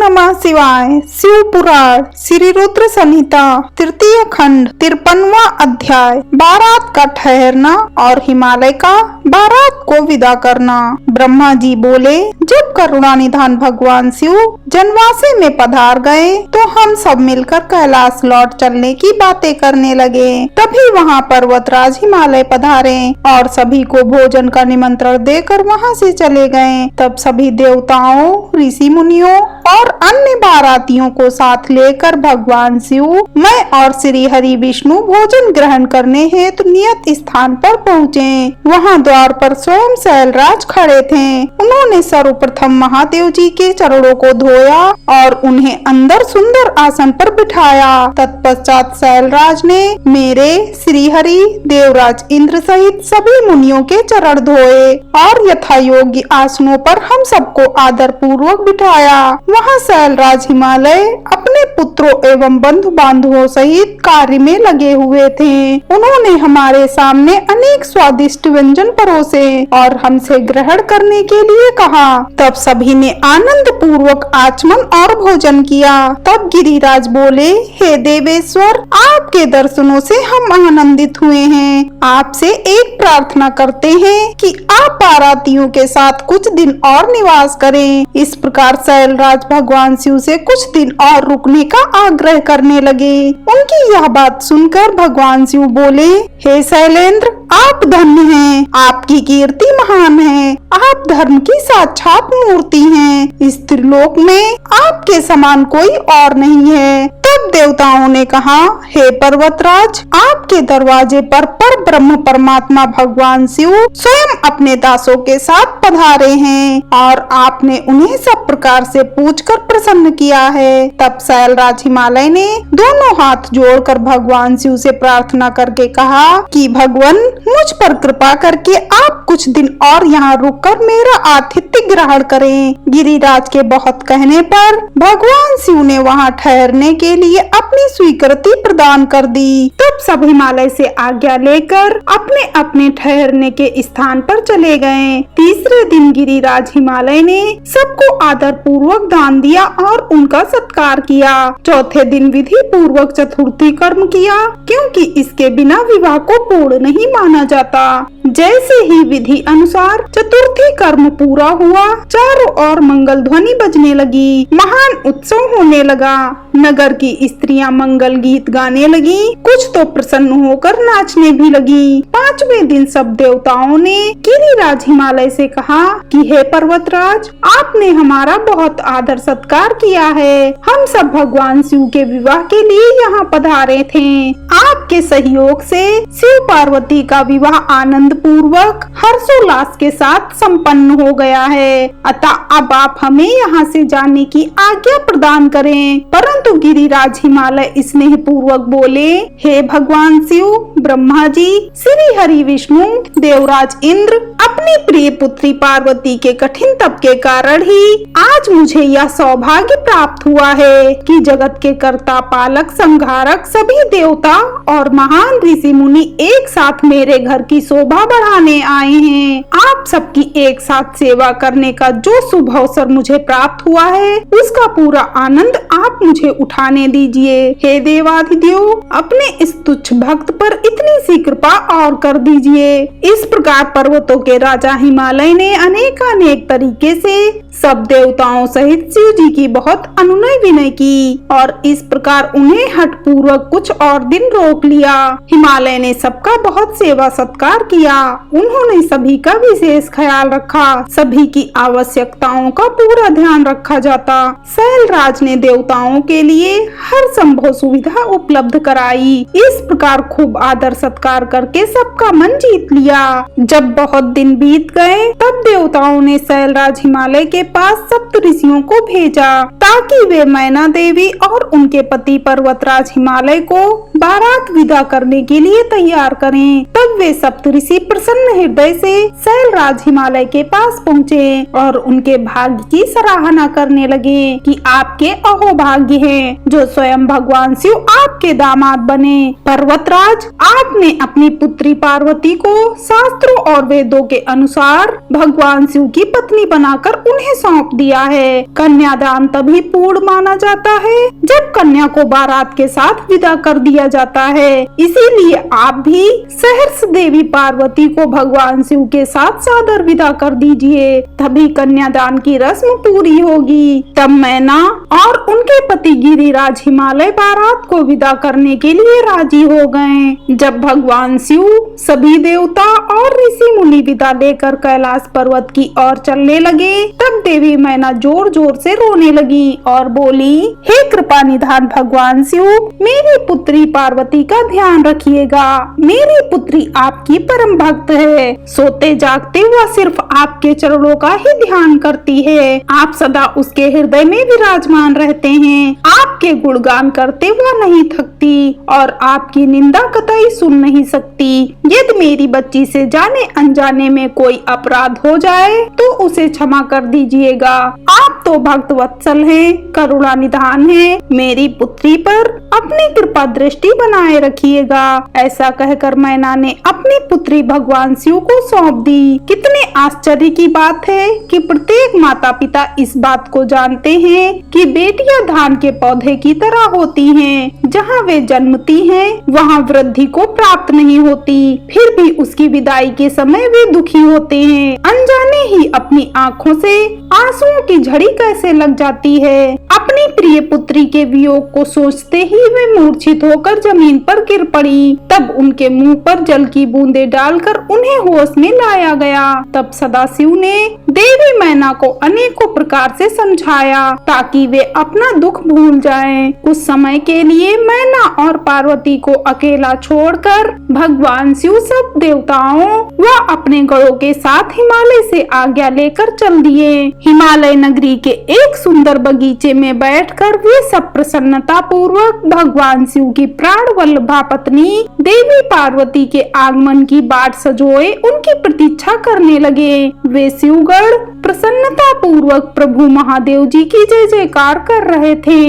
नमः शिवाय। शिव पुराण श्री रुद्र संहिता तृतीय खंड 53वां अध्याय। बारात का ठहरना और हिमालय का बारात को विदा करना। ब्रह्मा जी बोले, जब करुणा निधान भगवान शिव जनवासे में पधार गए तो हम सब मिलकर कैलाश लौट चलने की बातें करने लगे। तभी वहाँ पर्वतराज हिमालय पधारे और सभी को भोजन का निमंत्रण देकर वहाँ से चले गए। तब सभी देवताओं, ऋषि मुनियों और अन्य बारातियों को साथ लेकर भगवान शिव, मैं और श्री हरि विष्णु भोजन ग्रहण करने हेतु नियत स्थान पर पहुँचे। वहाँ द्वार पर स्वयं शैलराज खड़े थे। उन्होंने सर्वप्रथम महादेव जी के चरणों को धोया और उन्हें अंदर सुंदर आसन पर बिठाया। तत्पश्चात शैलराज ने मेरे, श्री हरि, देवराज इंद्र सहित सभी मुनियों के चरण धोए और यथा योग्य आसनों पर हम सबको आदर पूर्वक बिठाया। वहाँ शैलराज हिमालय अपने पुत्रों एवं बंधु बांधवों सहित कार्य में लगे हुए थे। उन्होंने हमारे सामने अनेक स्वादिष्ट व्यंजन परोसे और हमसे ग्रहण करने के लिए कहा। तब सभी ने आनंद पूर्वक आचमन और भोजन किया। तब गिरिराज बोले, हे देवेश्वर, आपके दर्शनों से हम आनंदित हुए हैं। आपसे एक प्रार्थना करते हैं कि आप बारातियों के साथ कुछ दिन और निवास करें। इस प्रकार शैलराज भगवान शिव से कुछ दिन और रुकने का आग्रह करने लगे। उनकी यह बात सुनकर भगवान शिव बोले, हे शैलेंद्र, आप धन्य हैं, आपकी कीर्ति महान है, आप धर्म की साक्षात मूर्ति हैं। इस त्रिलोक में आपके समान कोई और नहीं है। तब देवताओं ने कहा, हे पर्वतराज, आपके दरवाजे पर ब्रह्म परमात्मा भगवान शिव स्वयं अपने दासों के साथ पधारे हैं और आपने उन्हें सब प्रकार से पूछकर प्रसन्न किया है। तब शैलराज हिमालय ने दोनों हाथ जोड़कर भगवान शिव से प्रार्थना करके कहा कि भगवान, मुझ पर कृपा करके आप कुछ दिन और यहाँ रुककर मेरा आतिथ्य ग्रहण करें। गिरिराज के बहुत कहने पर भगवान शिव ने वहाँ ठहरने के लिए अपनी स्वीकृति प्रदान कर दी। तब सब हिमालय से आज्ञा लेकर अपने अपने ठहरने के स्थान पर चले गए। तीसरे दिन गिरिराज हिमालय ने सबको आदर पूर्वक दान दिया और उनका सत्कार किया। चौथे दिन विधि पूर्वक चतुर्थी कर्म किया, क्योंकि इसके बिना विवाह को पूर्ण नहीं माना जाता। जैसे ही विधि अनुसार चतुर्थी कर्म पूरा हुआ, चारों ओर मंगल ध्वनि बजने लगी, महान उत्सव होने लगा। नगर की स्त्रियां मंगल गीत गाने लगी, कुछ तो प्रसन्न होकर नाचने भी लगी। पांचवें दिन सब देवताओं ने गिरिराज हिमालय से कहा कि हे पर्वतराज, आपने हमारा बहुत आदर सत्कार किया है। हम सब भगवान शिव के विवाह के लिए यहाँ पधारे थे। आपके सहयोग से शिव पार्वती का विवाह आनंद पूर्वक हर्षोल्लास के साथ संपन्न हो गया है। अतः अब आप हमें यहाँ से जाने की आज्ञा प्रदान करें। परंतु गिरिराज हिमालय स्नेह पूर्वक बोले, हे भगवान शिव, ब्रह्मा जी, श्री हरि विष्णु, देवराज इंद्र, अपनी प्रिय पुत्री पार्वती के कठिन तप के कारण ही आज मुझे यह सौभाग्य प्राप्त हुआ है कि जगत के कर्ता, पालक, संहारक सभी देवता और महान ऋषि मुनि एक साथ मेरे घर की शोभा बढ़ाने आए हैं। आप सबकी एक साथ सेवा करने का जो शुभ अवसर मुझे प्राप्त हुआ है, उसका पूरा आनंद आप मुझे उठाने दीजिए। हे देवाधिदेव, अपने इस तुच्छ भक्त पर इतनी सी कृपा और कर दीजिए। इस प्रकार पर्वतों के राजा हिमालय ने अनेकानेक तरीके से सब देवताओं सहित शिव जी की बहुत अनुनय विनय की और इस प्रकार उन्हें हठ पूर्वक कुछ और दिन रोक लिया। हिमालय ने सबका बहुत सेवा सत्कार किया। उन्होंने सभी का विशेष ख्याल रखा, सभी की आवश्यकताओं का पूरा ध्यान रखा जाता। शैलराज ने देवताओं के लिए हर संभव सुविधा उपलब्ध कराई। इस प्रकार खूब आदर सत्कार करके सबका मन जीत लिया। जब बहुत दिन बीत गए, तब देवताओं ने शैलराज हिमालय के पास सप्त ऋषियों को भेजा ताकि वे मैना देवी और उनके पति पर्वतराज हिमालय को बारात विदा करने के लिए तैयार करें। तब वे सप्तऋषि प्रसन्न हृदय से शैलराज हिमालय के पास पहुँचे और उनके भाग्य की सराहना करने लगे कि आपके अहोभाग्य हैं जो स्वयं भगवान शिव आपके दामाद बने। पर्वतराज, आपने अपनी पुत्री पार्वती को शास्त्रों और वेदों के अनुसार भगवान शिव की पत्नी बनाकर उन्हें सौंप दिया है। कन्यादान तभी पूर्ण माना जाता है जब कन्या को बारात के साथ विदा कर दिया जाता है। इसीलिए आप भी सहर्ष देवी पार्वती को भगवान शिव के साथ सादर विदा कर दीजिए, तभी कन्यादान की रस्म पूरी होगी। तब मैना और उनके पति गिरिराज हिमालय बारात को विदा करने के लिए राजी हो गए। जब भगवान शिव सभी देवता और ऋषि मुनि विदा लेकर कैलाश पर्वत की ओर चलने लगे, तब देवी मैना जोर जोर से रोने लगी और बोली, हे कृपा निधान भगवान शिव, मेरी पुत्री पार्वती का ध्यान रखिएगा। मेरी पुत्री आपकी परम भक्त है। सोते जागते वह सिर्फ आपके चरणों का ही ध्यान करती है। आप सदा उसके हृदय में विराजमान रहते हैं। आपके गुणगान करते वह नहीं थकती और आपकी निंदा कतई सुन नहीं सकती। यदि मेरी बच्ची से जाने अनजाने में कोई अपराध हो जाए तो उसे क्षमा कर दीजिएगा। आप तो भक्त वत्सल हैं, करुणा निधान हैं। मेरी पुत्री पर अपनी कृपा दृष्टि बनाए रखिएगा। ऐसा कहकर मैना ने अपनी पुत्री भगवान शिव को सौंप दी। कितने आश्चर्य की बात है कि प्रत्येक माता पिता इस बात को जानते हैं कि बेटियां धान के पौधे की तरह होती हैं। जहां वे जन्मती हैं, वहां वृद्धि को प्राप्त नहीं होती। फिर भी उसकी विदाई के समय वे दुखी होते हैं। अनजाने ही अपनी आँखों से आंसुओं की झड़ी कैसे लग जाती है। अपनी प्रिय पुत्री के वियोग को सोचते ही वे मूर्छित होकर जमीन पर गिर पड़ी। तब उनके मुंह पर जल की बूंदें डालकर उन्हें होश में लाया गया। तब सदाशिव ने देवी मैना को अनेकों प्रकार से समझाया ताकि वे अपना दुख भूल जाएं। कुछ समय के लिए मैना और पार्वती को अकेला छोड़कर भगवान शिव सब देवताओं व अपने गणों के साथ हिमालय से आज्ञा लेकर चल दिए। हिमालय नगरी के एक सुंदर बगीचे में बैठकर वे सब प्रसन्नता पूर्वक भगवान शिव की प्राण वल्लभा पत्नी देवी पार्वती के आगमन की बाट सजोए उनकी प्रतीक्षा करने लगे। वे शिवगण प्रसन्नता पूर्वक प्रभु महादेव जी की जय जयकार कर रहे थे।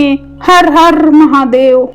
हर हर महादेव।